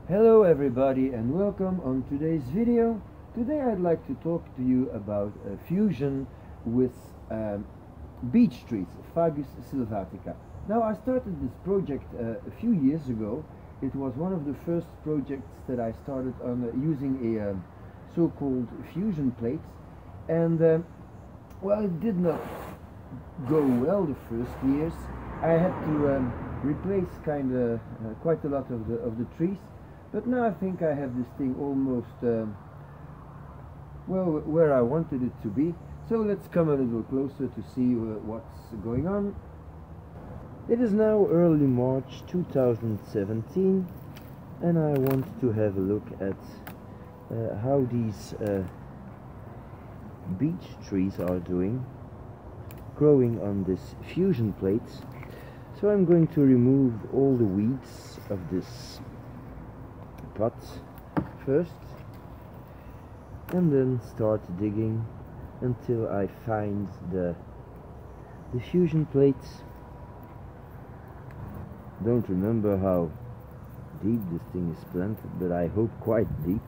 Hello everybody and welcome on today's video. Today I'd like to talk to you about fusion with beech trees, Fagus sylvatica. Now I started this project a few years ago. It was one of the first projects that I started on using a so-called fusion plates, and well, it did not go well the first years. I had to replace quite a lot of the trees. But now I think I have this thing almost well where I wanted it to be. So let's come a little closer to see what's going on. It is now early March 2017 and I want to have a look at how these beech trees are doing, growing on this fusion plate. So I'm going to remove all the weeds of this pot first and then start digging until I find the fusion plates. Don't remember how deep this thing is planted, but I hope quite deep.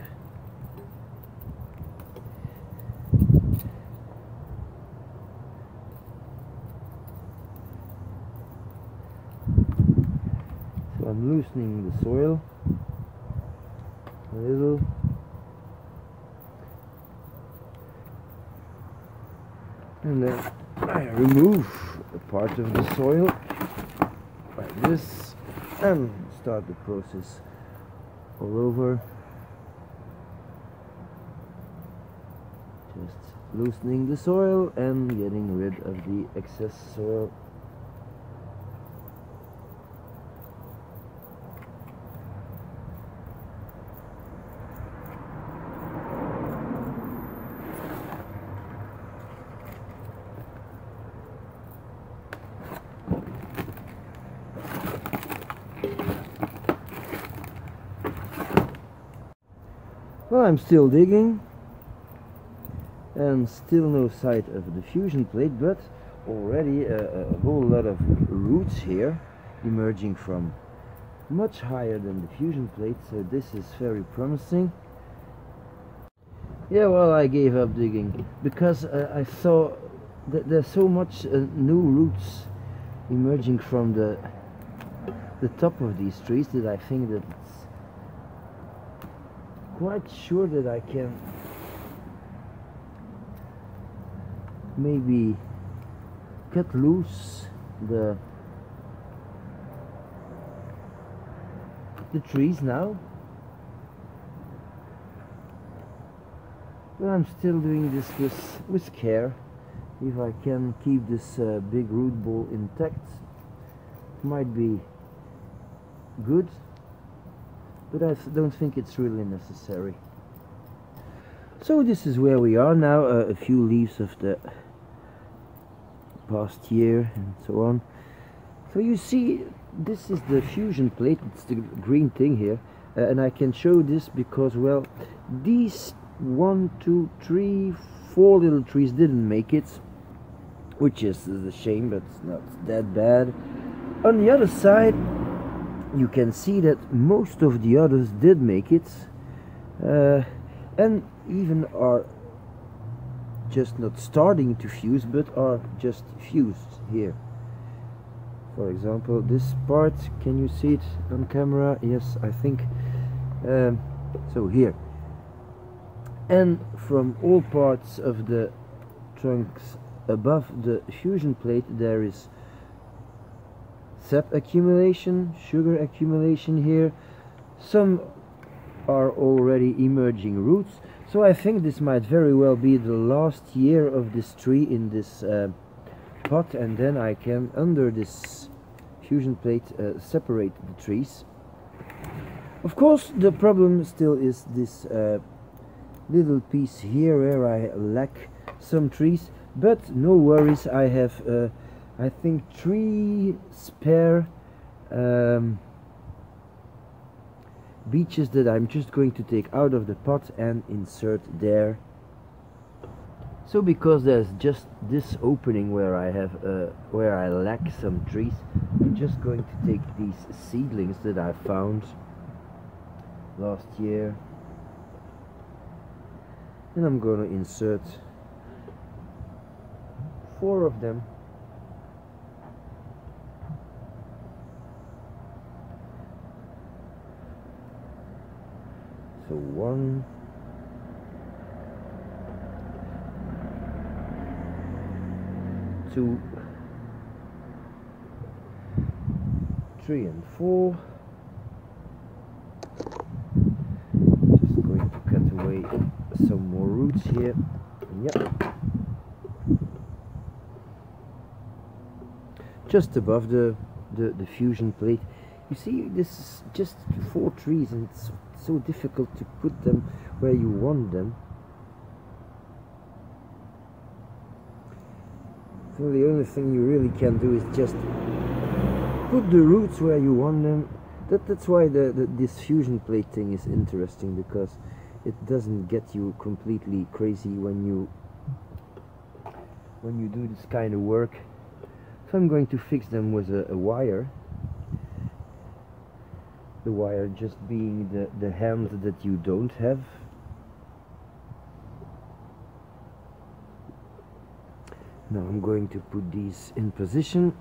So I'm loosening the soil a little, and then I remove a part of the soil like this and start the process all over, just loosening the soil and getting rid of the excess soil. Well, I'm still digging and still no sight of the fusion plate, but already a whole lot of roots here emerging from much higher than the fusion plate, so this is very promising. Yeah, well, I gave up digging because I saw that there's so much new roots emerging from the top of these trees that I think that it's quite sure that I can maybe cut loose the trees now. But I'm still doing this with care. If I can keep this big root ball intact, it might be good. But I don't think it's really necessary. So this is where we are now, a few leaves of the past year and so on. So you see, this is the fusion plate, it's the green thing here, and I can show this because, well, these 1, 2, 3, 4 little trees didn't make it, which is a shame, but it's not that bad. On the other side, you can see that most of the others did make it, and even are just not starting to fuse, but are just fused here. For example, this part, can you see it on camera? Yes, I think so. Here, and from all parts of the trunks above the fusion plate there is sap accumulation, sugar accumulation here. Some are already emerging roots, so I think this might very well be the last year of this tree in this pot, and then I can, under this fusion plate, separate the trees. Of course, the problem still is this little piece here where I lack some trees, but no worries, I have I think 3 spare beeches that I'm just going to take out of the pot and insert there. So because there's just this opening where I have where I lack some trees, I'm just going to take these seedlings that I found last year, and I'm going to insert 4 of them. So 1, 2, 3 and 4. Just going to cut away some more roots here. Yep. Just above the fusion plate. You see, this is just 4 trees and it's so difficult to put them where you want them. So the only thing you really can do is just put the roots where you want them. That's why this fusion plate thing is interesting, because it doesn't get you completely crazy when you do this kind of work. So I'm going to fix them with a wire. The wire just being the hand that you don't have. Now I'm going to put these in position,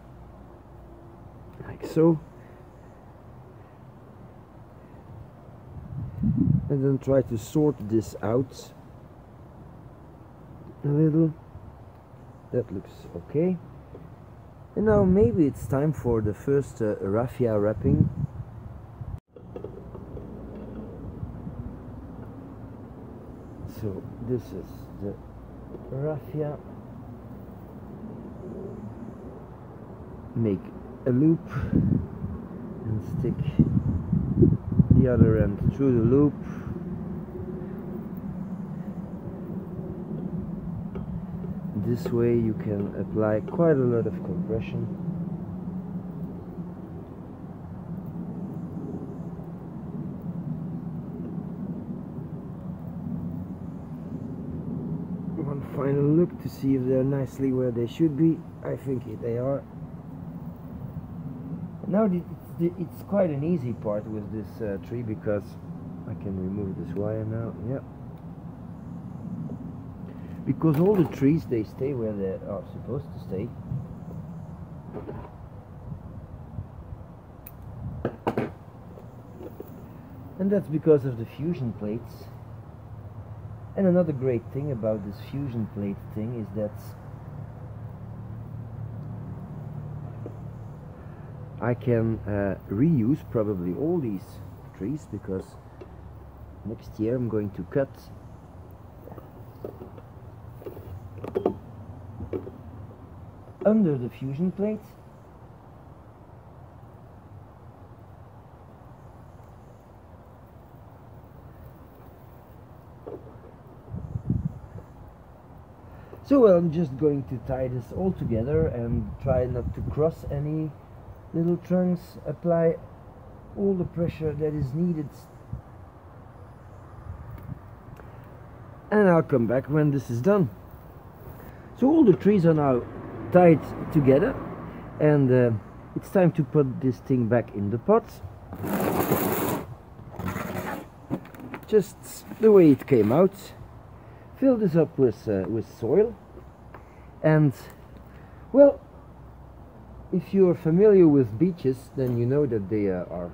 like so. And then try to sort this out a little. That looks okay. And now maybe it's time for the first raffia wrapping. So this is the raffia. Make a loop and stick the other end through the loop. This way you can apply quite a lot of compression. One final look to see if they're nicely where they should be. I think they are. Now it's quite an easy part with this tree, because I can remove this wire now. Yeah. Because all the trees, they stay where they are supposed to stay. And that's because of the fusion plates. And another great thing about this fusion plate thing is that I can reuse probably all these trees, because next year I'm going to cut under the fusion plate. So I'm just going to tie this all together and try not to cross any little trunks, apply all the pressure that is needed, and I'll come back when this is done. So all the trees are now tied together, and it's time to put this thing back in the pot, just the way it came out. Fill this up with soil, and well, if you're familiar with beeches, then you know that they are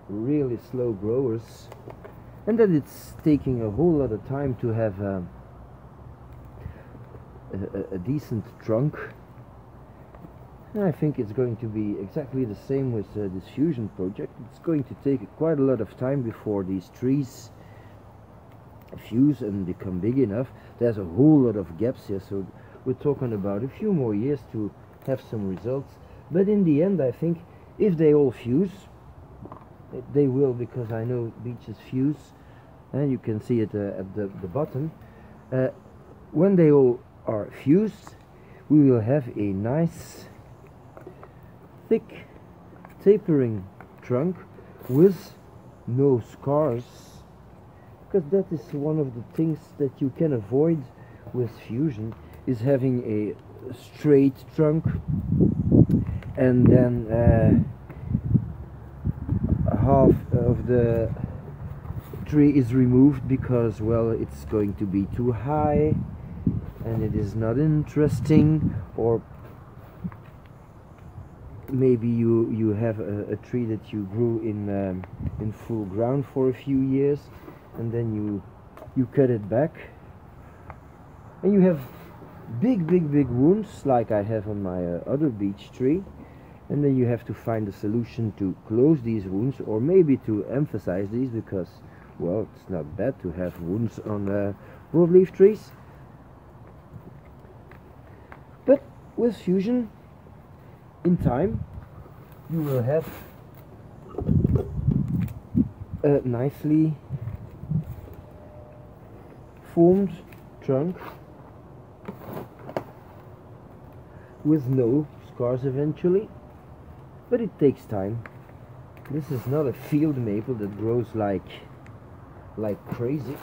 really slow growers, and that it's taking a whole lot of time to have a decent trunk. And I think it's going to be exactly the same with this fusion project. It's going to take quite a lot of time before these trees fuse and become big enough. There's a whole lot of gaps here, so we're talking about a few more years to have some results. But in the end, I think if they all fuse, they will, because I know beeches fuse, and you can see it at the bottom. When they all are fused, we will have a nice thick tapering trunk with no scars, because that is one of the things that you can avoid with fusion, is having a straight trunk and then half of the tree is removed because, well, it's going to be too high and it is not interesting, or maybe you have a tree that you grew in full ground for a few years, and then you cut it back and you have big wounds like I have on my other beech tree, and then you have to find a solution to close these wounds, or maybe to emphasize these, because, well, it's not bad to have wounds on broadleaf trees. But with fusion, in time, you will have a nicely formed trunk with no scars eventually, but it takes time. This is not a field maple that grows like crazy.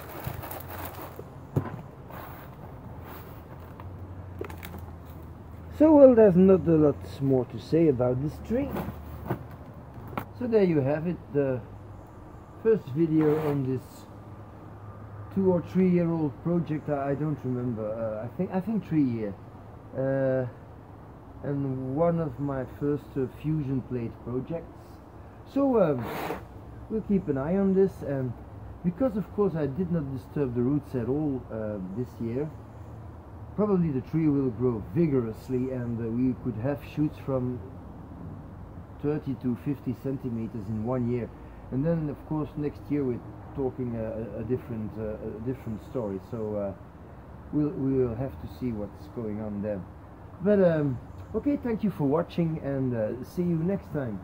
So, well, there's not a lot more to say about this tree. So there you have it, the first video on this 2 or 3 year old project. I don't remember. I think 3 year. And one of my first fusion plate projects. So we'll keep an eye on this, and because of course I did not disturb the roots at all this year, probably the tree will grow vigorously, and we could have shoots from 30 to 50 centimeters in 1 year, and then of course next year we're talking a different story. So we'll have to see what's going on there. But okay, thank you for watching, and see you next time.